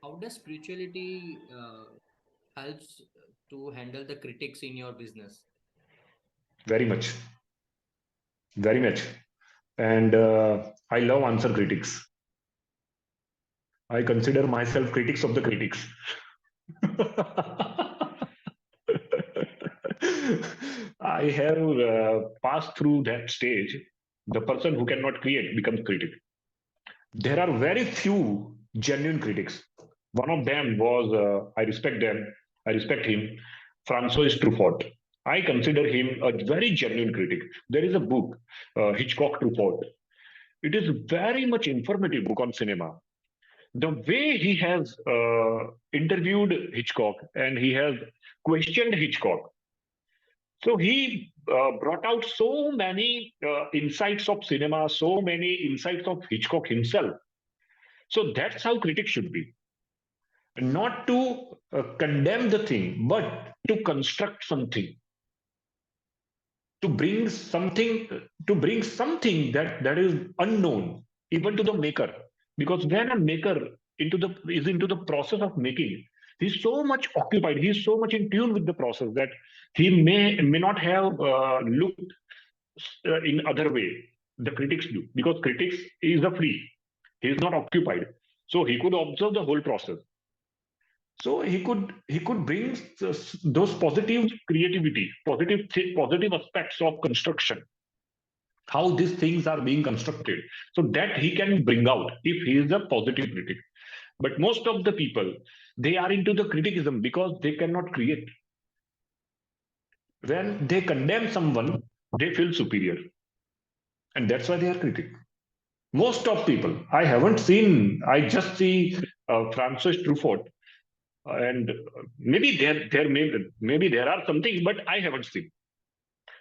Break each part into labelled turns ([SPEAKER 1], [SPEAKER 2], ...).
[SPEAKER 1] How does spirituality helps to handle the critics in your business?
[SPEAKER 2] Very much, very much. And I love answer critics. I consider myself critics of the critics. I have passed through that stage. The person who cannot create becomes critic. There are very few genuine critics. One of them was, I respect him, Francois Truffaut. I consider him a very genuine critic. There is a book, Hitchcock Truffaut. It is very much informative book on cinema. The way he has interviewed Hitchcock and he has questioned Hitchcock. So he brought out so many insights of cinema, so many insights of Hitchcock himself. So that's how critics should be. Not to condemn the thing, but to construct something, to bring something, that is unknown even to the maker. Because when a maker is into the process of making, he's so much occupied, he's so much in tune with the process that he may not have looked in other way. The critics do, because critics is a free, he is not occupied, so he could observe the whole process. So he could bring those positive creativity, positive aspects of construction, how these things are being constructed, so that he can bring out if he is a positive critic. But most of the people, they are into the criticism because they cannot create. When they condemn someone, they feel superior, and that's why they are critic. Most of people, I haven't seen, I just see Francis Truffaut, and maybe there are something, but I haven't seen.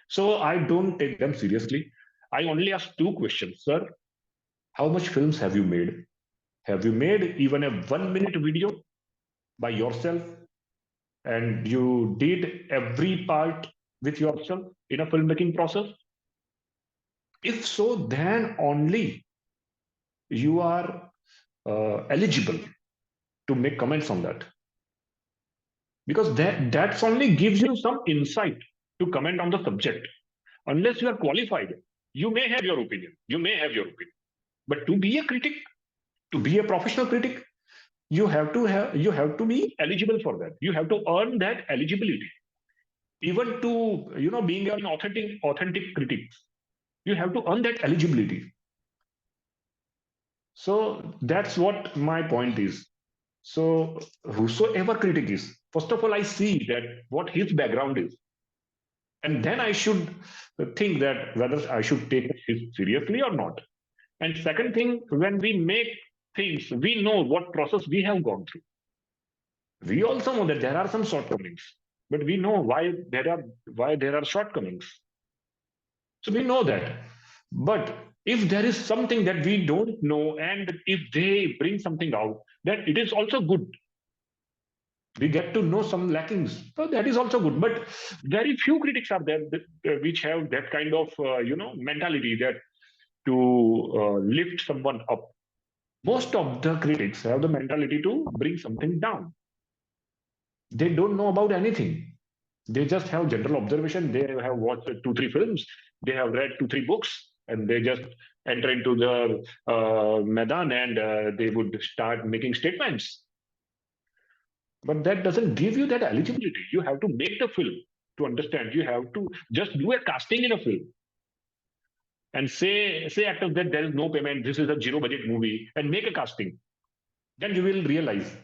[SPEAKER 2] So I don't take them seriously. I only ask two questions, sir. How much films have you made? Have you made even a 1 minute video by yourself, and you did every part with yourself in a filmmaking process? If so, then only you are eligible to make comments on that, because that's only gives you some insight to comment on the subject. Unless you are qualified, you may have your opinion. You may have your opinion, but to be a critic, to be a professional critic, you have to be eligible for that. You have to earn that eligibility. Even to being an authentic critic, you have to earn that eligibility. So that's what my point is. So whosoever critic is, first of all, I see that what his background is, and then I should think that whether I should take it seriously or not. And second thing, when we make things, we know what process we have gone through. We also know that there are some shortcomings, but we know why there are shortcomings. So we know that. But if there is something that we don't know, and if they bring something out, then it is also good. We get to know some lackings, so that is also good. But very few critics are there which have that kind of mentality, that to lift someone up. Most of the critics have the mentality to bring something down. They don't know about anything. They just have general observation. They have watched two, three films. They have read two, three books, and they just enter into the Maidan, and they would start making statements. But that doesn't give you that eligibility. You have to make the film to understand. You have to just do a casting in a film and say actors that there is no payment. This is a zero budget movie, and make a casting. Then you will realize.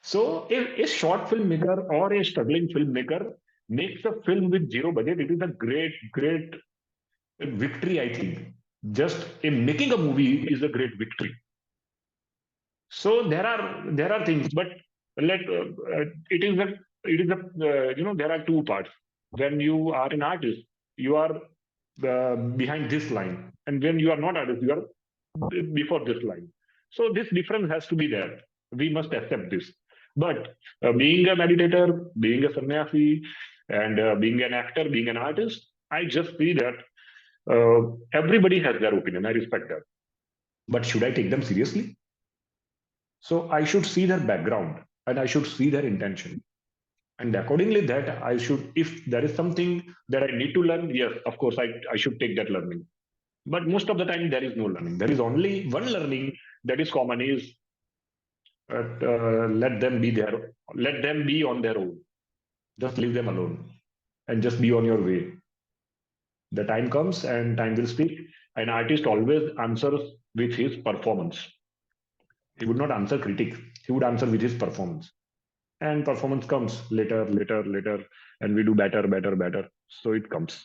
[SPEAKER 2] So, if a short filmmaker or a struggling filmmaker makes a film with zero budget, it is a great, great victory, I think. Just in making a movie is a great victory. So there are things, but let there are two parts. When you are an artist, you are behind this line, and when you are not artist, you are before this line. So this difference has to be there. We must accept this. But being a meditator, being a sannyasi, and being an actor, being an artist, I just see that everybody has their opinion. I respect that. But should I take them seriously? So I should see their background and I should see their intention. And accordingly, that I should, if there is something that I need to learn, yes, of course, I should take that learning. But most of the time, there is no learning. There is only one learning that is common is let them be on their own. Just leave them alone and just be on your way. The time comes and time will speak. An artist always answers with his performance. He would not answer critic. He would answer with his performance. And performance comes later, and we do better. So it comes.